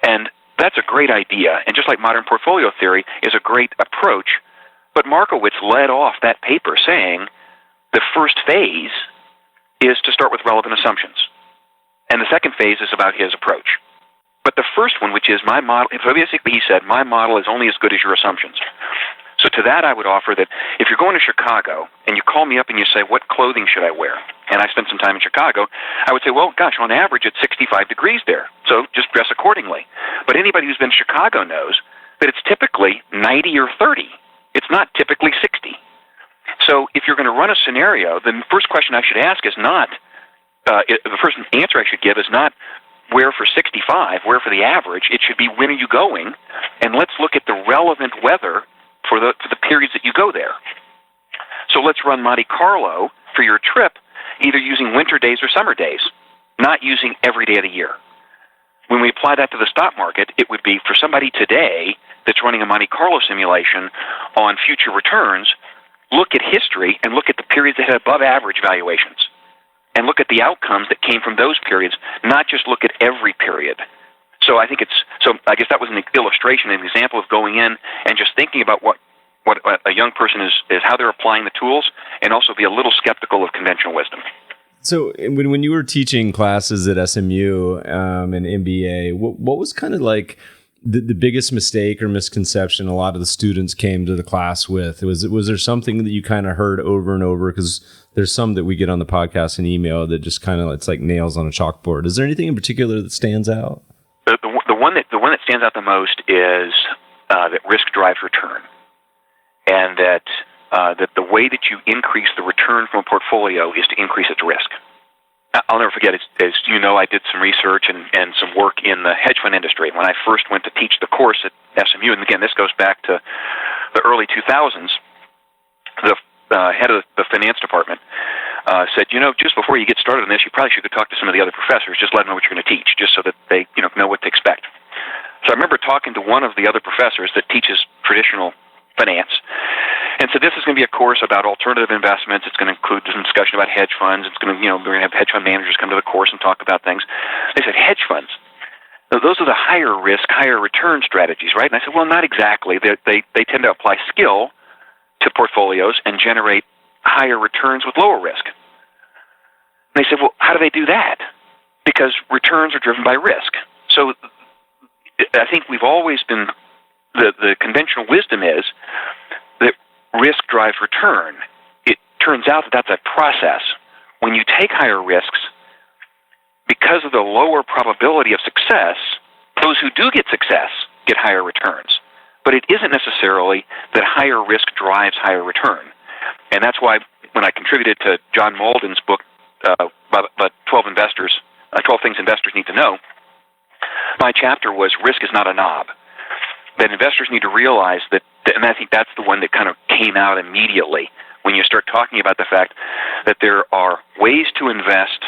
And that's a great idea, and just like modern portfolio theory is a great approach, but Markowitz led off that paper saying the first phase is to start with relevant assumptions, and the second phase is about his approach. But the first one, which is my model, so basically he said, my model is only as good as your assumptions. So to that I would offer that if you're going to Chicago and you call me up and you say, what clothing should I wear? And I spent some time in Chicago, I would say, well, gosh, on average it's 65 degrees there, so just dress accordingly. But anybody who's been to Chicago knows that it's typically 90 or 30. It's not typically 60. So if you're going to run a scenario, the first question I should ask is not, the first answer I should give is not where for 65, where for the average. It should be, when are you going? And let's look at the relevant weather for the periods that you go there. So let's run Monte Carlo for your trip, either using winter days or summer days, not using every day of the year. When we apply that to the stock market, it would be for somebody today that's running a Monte Carlo simulation on future returns, look at history and look at the periods that had above average valuations, and look at the outcomes that came from those periods, not just look at every period. So I guess that was an illustration, an example of going in and just thinking about what a young person is how they're applying the tools, and also be a little skeptical of conventional wisdom. So when you were teaching classes at SMU and MBA, what was kind of like the biggest mistake or misconception a lot of the students came to the class with? Was there something that you kind of heard over and over? Because there's some that we get on the podcast and email that just kind of, it's like nails on a chalkboard. Is there anything in particular that stands out? The one that stands out the most is that risk drives return, and that the way that you increase the return from a portfolio is to increase its risk. I'll never forget, as you know, I did some research and some work in the hedge fund industry. When I first went to teach the course at SMU, and again, this goes back to the early 2000s, the head of the finance department said, just before you get started on this, you probably should go talk to some of the other professors, just let them know what you're going to teach, just so that they know what to expect. So I remember talking to one of the other professors that teaches traditional finance, and so this is going to be a course about alternative investments. It's going to include some discussion about hedge funds. It's going to, we're going to have hedge fund managers come to the course and talk about things. They said, hedge funds? those are the higher risk, higher return strategies, right? And I said, well, not exactly. They tend to apply skill to portfolios and generate higher returns with lower risk. And they said, well, how do they do that? Because returns are driven by risk. So I think we've always been, the conventional wisdom is that risk drives return. It turns out that that's a process. When you take higher risks, because of the lower probability of success, those who do get success get higher returns. But it isn't necessarily that higher risk drives higher return. And that's why when I contributed to John Malden's book, about 12 things investors need to know, my chapter was Risk is not a knob. That investors need to realize that, and I think that's the one that kind of came out immediately when you start talking about the fact that there are ways to invest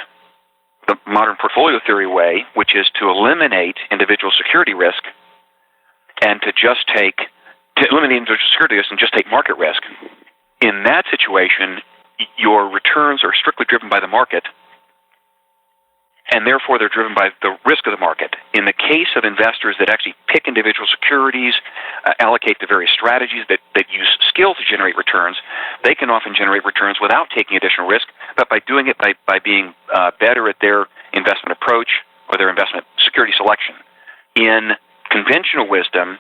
the modern portfolio theory way, which is to eliminate individual security risk and to eliminate individual security risk and just take market risk. In that situation, your returns are strictly driven by the market, and therefore they're driven by the risk of the market. In the case of investors that actually pick individual securities, allocate to various strategies that use skill to generate returns, they can often generate returns without taking additional risk, but by doing it by being better at their investment approach or their investment security selection. In conventional wisdom,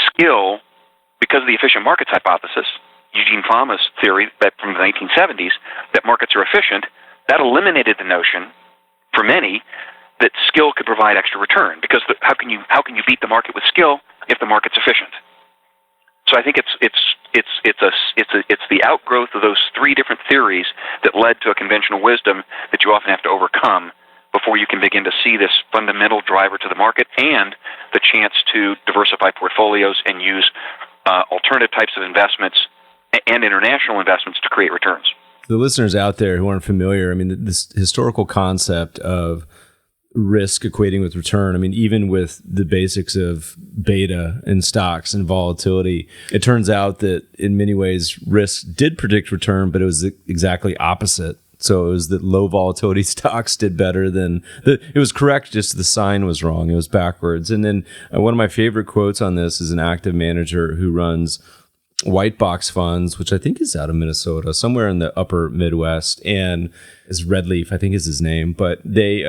skill, because of the efficient markets hypothesis, Eugene Fama's theory that from the 1970s that markets are efficient, that eliminated the notion for many that skill could provide extra return, because how can you beat the market with skill if the market's efficient? So I think it's the outgrowth of those three different theories that led to a conventional wisdom that you often have to overcome before you can begin to see this fundamental driver to the market and the chance to diversify portfolios and use alternative types of investments and international investments to create returns. The listeners out there who aren't familiar, I mean, this historical concept of risk equating with return, I mean, even with the basics of beta in stocks and volatility, it turns out that in many ways risk did predict return, but it was exactly opposite. So it was that low volatility stocks did better than it was correct, just the sign was wrong. It was backwards. And then one of my favorite quotes on this is an active manager who runs white box funds, which I think is out of Minnesota, somewhere in the upper Midwest, and is Redleaf, I think is his name. But they,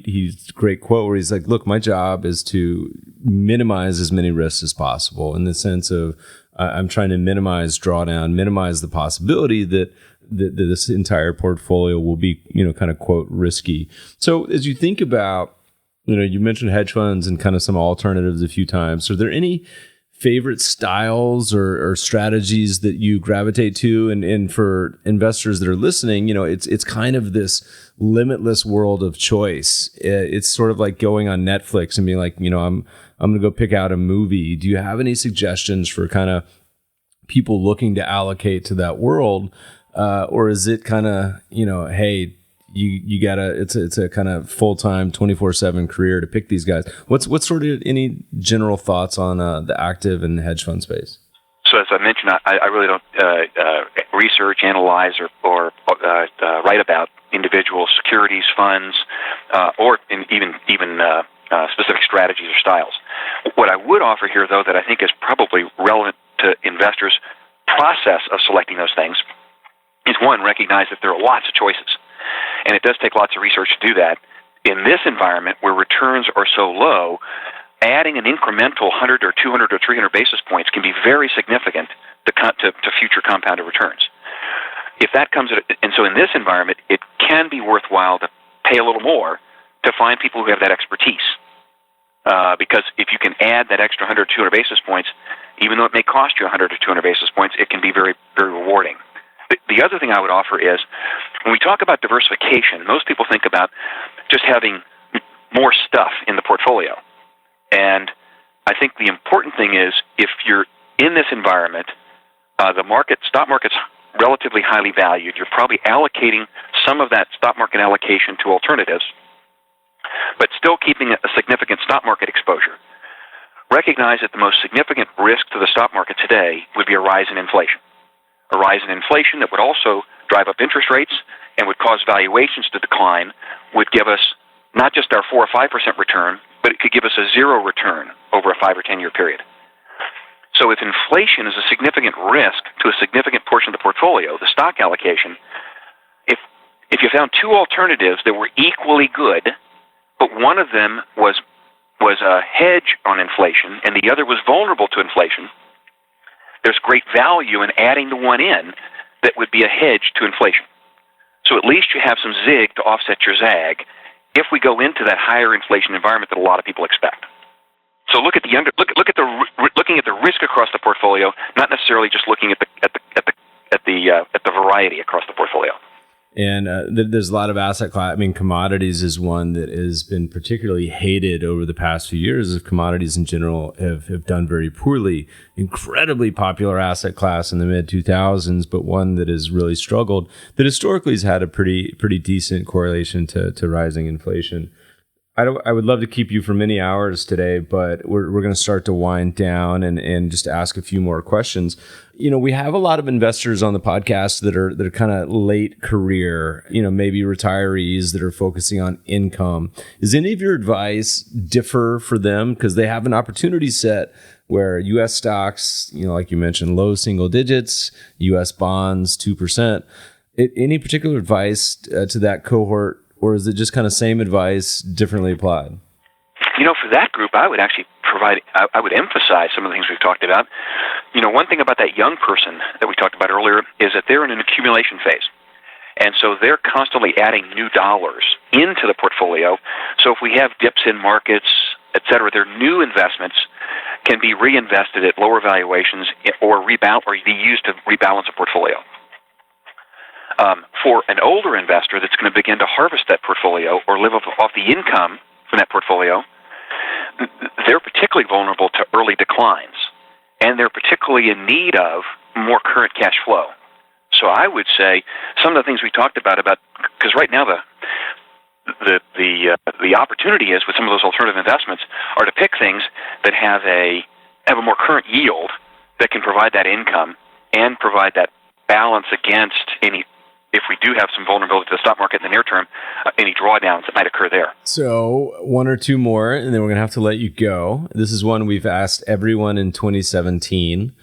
he's a great quote where he's like, look, my job is to minimize as many risks as possible in the sense of I'm trying to minimize drawdown, minimize the possibility that this entire portfolio will be, kind of quote risky. So as you think about, you mentioned hedge funds and kind of some alternatives a few times. Are there any favorite styles or strategies that you gravitate to? And for investors that are listening, it's kind of this limitless world of choice. It's sort of like going on Netflix and being like, I'm going to go pick out a movie. Do you have any suggestions for kind of people looking to allocate to that world? Or is it kind of, hey, you gotta, it's a kind of full-time 24/7 career to pick these guys. What's sort of any general thoughts on the active and hedge fund space? So as I mentioned, I really don't research, analyze, or write about individual securities, funds, or even specific strategies or styles. What I would offer here, though, that I think is probably relevant to investors' process of selecting those things is, one, recognize that there are lots of choices. And it does take lots of research to do that. In this environment where returns are so low, adding an incremental 100 or 200 or 300 basis points can be very significant to future compounded returns. If that comes and so in this environment, it can be worthwhile to pay a little more to find people who have that expertise. Because if you can add that extra 100 or 200 basis points, even though it may cost you 100 or 200 basis points, it can be very, very rewarding. The other thing I would offer is, when we talk about diversification, most people think about just having more stuff in the portfolio. And I think the important thing is, if you're in this environment, stock market's relatively highly valued. You're probably allocating some of that stock market allocation to alternatives, but still keeping a significant stock market exposure. Recognize that the most significant risk to the stock market today would be a rise in inflation. A rise in inflation that would also drive up interest rates and would cause valuations to decline would give us not just our 4 or 5% return, but it could give us a zero return over a 5 or 10 year period. So if inflation is a significant risk to a significant portion of the portfolio, the stock allocation, if you found two alternatives that were equally good, but one of them was a hedge on inflation and the other was vulnerable to inflation, there's great value in adding the one in that would be a hedge to inflation. So at least you have some zig to offset your zag if we go into that higher inflation environment that a lot of people expect. So looking at the risk across the portfolio, not necessarily just looking at the variety across the portfolio. And there's a lot of asset class. I mean, commodities is one that has been particularly hated over the past few years. As commodities in general have done very poorly. Incredibly popular asset class in the mid 2000s, but one that has really struggled. That historically has had a pretty decent correlation to rising inflation. I would love to keep you for many hours today, but we're going to start to wind down and just ask a few more questions. You know, we have a lot of investors on the podcast that are kind of late career, you know, maybe retirees that are focusing on income. Is any of your advice differ for them? Because they have an opportunity set where U.S. stocks, you know, like you mentioned, low single digits, U.S. bonds, 2%. Any particular advice to that cohort? Or is it just kind of same advice, differently applied? You know, for that group, I would actually I would emphasize some of the things we've talked about. You know, one thing about that young person that we talked about earlier is that they're in an accumulation phase. And so they're constantly adding new dollars into the portfolio. So if we have dips in markets, et cetera, their new investments can be reinvested at lower valuations or be used to rebalance a portfolio. For an older investor that's going to begin to harvest that portfolio or live off the income from that portfolio, they're particularly vulnerable to early declines, and they're particularly in need of more current cash flow. So I would say some of the things we talked about because right now the opportunity is with some of those alternative investments are to pick things that have a more current yield that can provide that income and provide that balance against any. If we do have some vulnerability to the stock market in the near term, any drawdowns that might occur there. So one or two more, and then we're going to have to let you go. This is one we've asked everyone in 2017.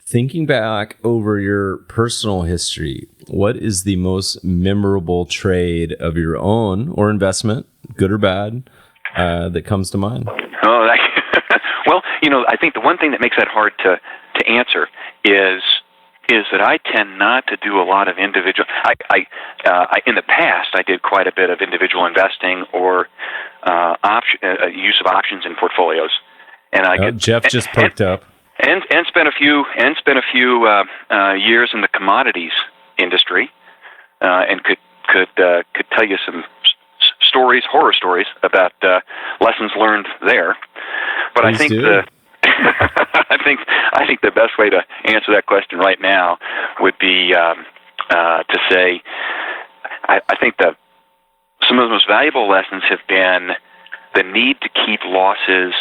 Thinking back over your personal history, what is the most memorable trade of your own or investment, good or bad, that comes to mind? Oh, well, you know, I think the one thing that makes that hard to answer is that I tend not to do a lot of individual. In the past, I did quite a bit of individual investing or use of options in portfolies, and Jeff just perked up and spent a few years in the commodities industry, and could tell you some horror stories about lessons learned there. But Please I think do. I think the best way to answer that question right now would be to say I think that some of the most valuable lessons have been the need to keep losses,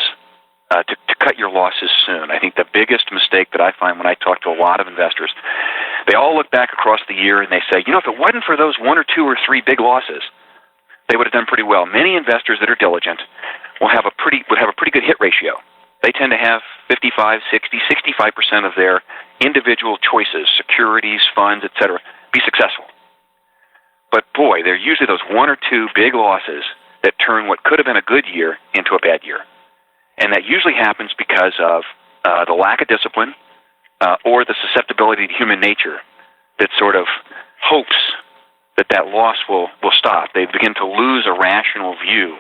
to cut your losses soon. I think the biggest mistake that I find when I talk to a lot of investors, they all look back across the year and they say, you know, if it wasn't for those 1 or 2 or 3 big losses, they would have done pretty well. Many investors that are diligent would have a pretty good hit ratio. They tend to have 55, 60, 65% of their individual choices, securities, funds, etc., be successful. But boy, they're usually those 1 or 2 big losses that turn what could have been a good year into a bad year. And that usually happens because of the lack of discipline or the susceptibility to human nature that sort of hopes that loss will stop. They begin to lose a rational view.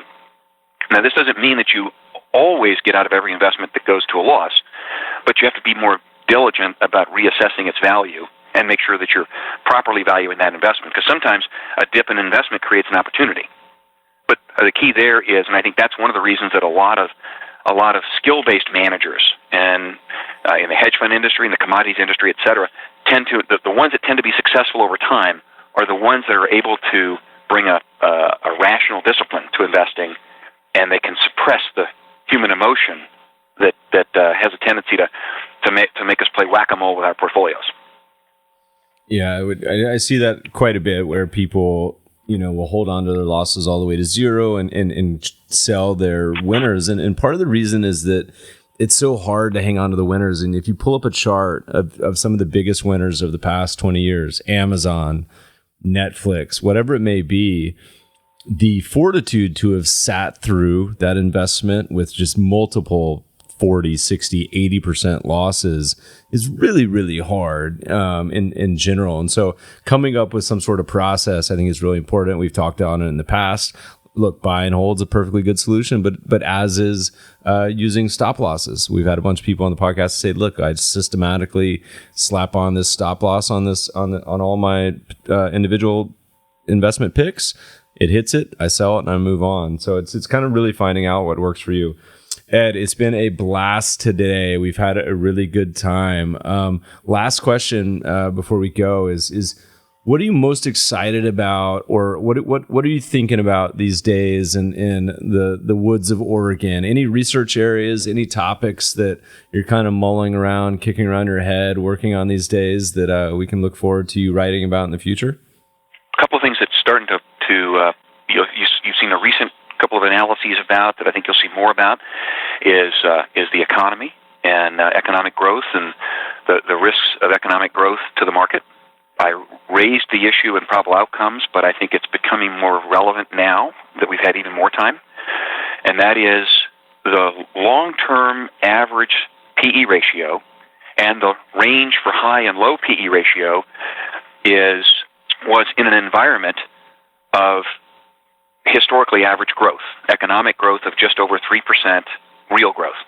Now, this doesn't mean that you always get out of every investment that goes to a loss, but you have to be more diligent about reassessing its value and make sure that you're properly valuing that investment, because sometimes a dip in investment creates an opportunity. But the key there is, and I think that's one of the reasons that a lot of skill-based managers and in the hedge fund industry, in the commodities industry, et cetera, the ones that tend to be successful over time are the ones that are able to bring a rational discipline to investing, and they can suppress the human emotion that has a tendency to make us play whack-a-mole with our portfolios. Yeah, I see that quite a bit, where people, will hold on to their losses all the way to zero and sell their winners. And part of the reason is that it's so hard to hang on to the winners. And if you pull up a chart of some of the biggest winners of the past 20 years, Amazon, Netflix, whatever it may be, the fortitude to have sat through that investment with just multiple 40, 60, 80% losses is really, really hard in general. And so coming up with some sort of process, I think, is really important. We've talked on it in the past. Look, buy and hold is a perfectly good solution, but as is using stop losses. We've had a bunch of people on the podcast say, look, I systematically slap on this stop loss on all my individual investment picks. It hits it, I sell it, and I move on. So it's kind of really finding out what works for you. Ed, it's been a blast today. We've had a really good time. Last question before we go is what are you most excited about, or what are you thinking about these days in the woods of Oregon? Any research areas, any topics that you're kind of mulling around, kicking around your head, working on these days that we can look forward to you writing about in the future? A couple of things that's starting to you've seen a recent couple of analyses about that I think you'll see more about is the economy and economic growth and the risks of economic growth to the market. I raised the issue in probable outcomes, but I think it's becoming more relevant now that we've had even more time, and that is the long-term average PE ratio and the range for high and low PE ratio was in an environment of historically average growth, economic growth of just over 3% real growth.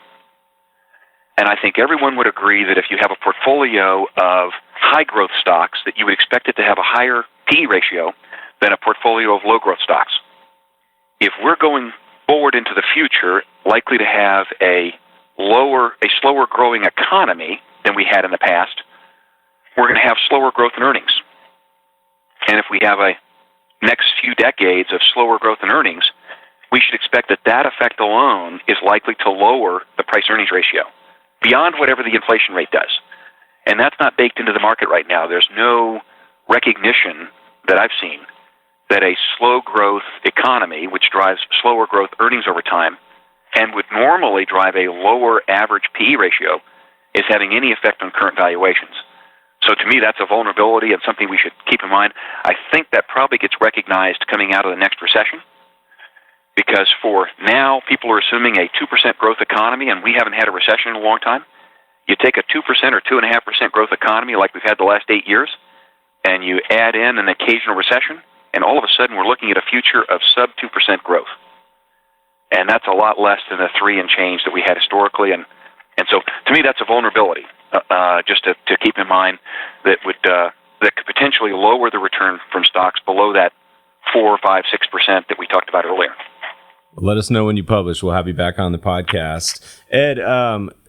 And I think everyone would agree that if you have a portfolio of high growth stocks, that you would expect it to have a higher PE ratio than a portfolio of low growth stocks. If we're going forward into the future, likely to have a slower growing economy than we had in the past, we're going to have slower growth in earnings. And if we have a next few decades of slower growth in earnings, we should expect that effect alone is likely to lower the price-earnings ratio beyond whatever the inflation rate does. And that's not baked into the market right now. There's no recognition that I've seen that a slow growth economy, which drives slower growth earnings over time and would normally drive a lower average PE ratio, is having any effect on current valuations. So to me, that's a vulnerability and something we should keep in mind. I think that probably gets recognized coming out of the next recession, because for now, people are assuming a 2% growth economy, and we haven't had a recession in a long time. You take a 2% or 2.5% growth economy like we've had the last 8 years, and you add in an occasional recession, and all of a sudden we're looking at a future of sub 2% growth. And that's a lot less than the 3 and change that we had historically. And so to me, that's a vulnerability, just to keep in mind, that could potentially lower the return from stocks below that 4, 5, 6% that we talked about earlier. Let us know when you publish. We'll have you back on the podcast. Ed,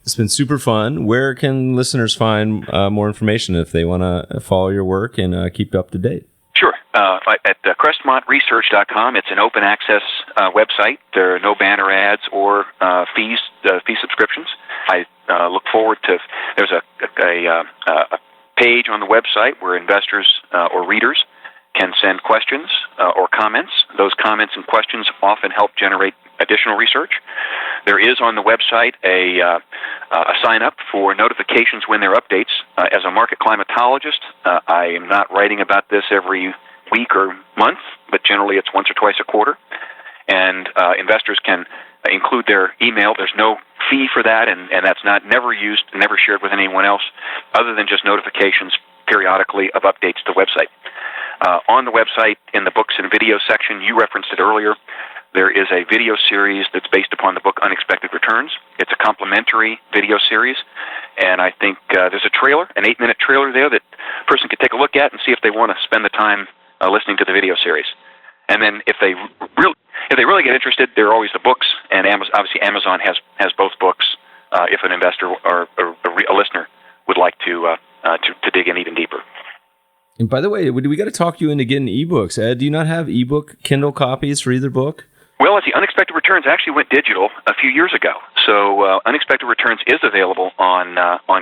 it's been super fun. Where can listeners find more information if they want to follow your work and keep up to date? Sure. At crestmontresearch.com, it's an open access website. There are no banner ads or fee subscriptions. I look forward to, there's a page on the website where investors or readers can send questions or comments. Those comments and questions often help generate additional research. There is on the website a sign-up for notifications when there are updates. As a market climatologist, I am not writing about this every week or month, but generally it's once or twice a quarter. And investors can include their email. There's no fee for that, and that's never used, never shared with anyone else, other than just notifications periodically of updates to the website. On the website, in the books and video section, you referenced it earlier, there is a video series that's based upon the book Unexpected Returns. It's a complimentary video series, and I think there's a trailer, an 8-minute trailer there that a person could take a look at and see if they want to spend the time listening to the video series. And then if they really get interested, there are always the books, and obviously Amazon has both books if an investor or a listener would like to dig in even deeper. And by the way, we got to talk you into getting ebooks. Ed, do you not have ebook Kindle copies for either book? Well, the Unexpected Returns actually went digital a few years ago. So Unexpected Returns is available on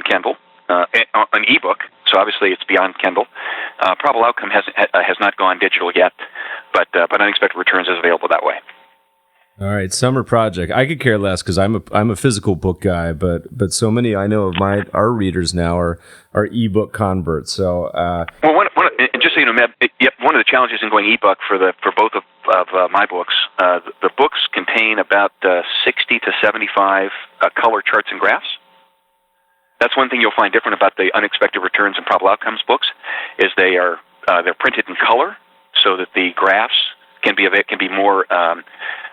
Kindle, on ebook. So obviously it's beyond Kindle. Probable Outcome has not gone digital yet. but unexpected returns is available that way. All right, summer project. I could care less because I'm a physical book guy, but so many I know of our readers now are ebook converts. So just so you know, Meb, one of the challenges in going ebook for both of my books, the books contain about 60 to 75 color charts and graphs. That's one thing you'll find different about the unexpected returns and probable outcomes books, is they're printed in color so that the graphs can be more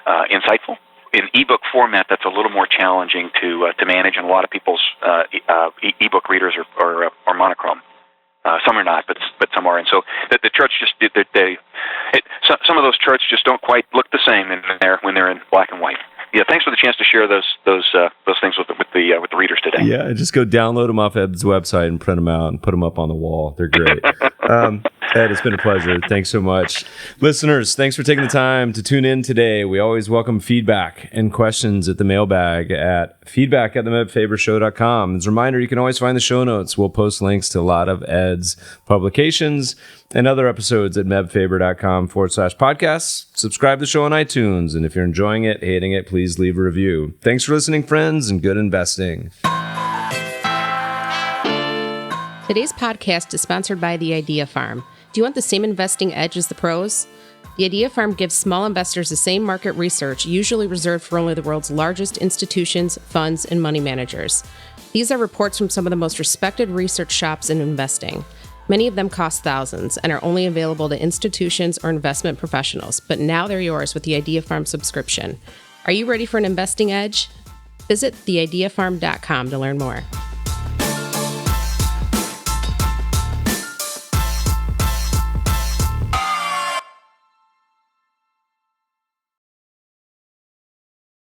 insightful. In ebook format, that's a little more challenging to manage, and a lot of people's ebook readers are monochrome. Some are not, but some are, and so the charts some of those charts just don't quite look the same when they're in black and white. Yeah, thanks for the chance to share those things with the readers today. Yeah, just go download them off Ed's website and print them out and put them up on the wall. They're great. Ed, it's been a pleasure. Thanks so much. Listeners, thanks for taking the time to tune in today. We always welcome feedback and questions at the mailbag at feedback@themebfabershow.com. As a reminder, you can always find the show notes. We'll post links to a lot of Ed's publications and other episodes at mebfaber.com/podcasts. Subscribe to the show on iTunes. And if you're enjoying it, hating it, please leave a review. Thanks for listening, friends, and good investing. Today's podcast is sponsored by The Idea Farm. Do you want the same investing edge as the pros? The Idea Farm gives small investors the same market research usually reserved for only the world's largest institutions, funds, and money managers. These are reports from some of the most respected research shops in investing. Many of them cost thousands and are only available to institutions or investment professionals, but now they're yours with the Idea Farm subscription. Are you ready for an investing edge? Visit theideafarm.com to learn more.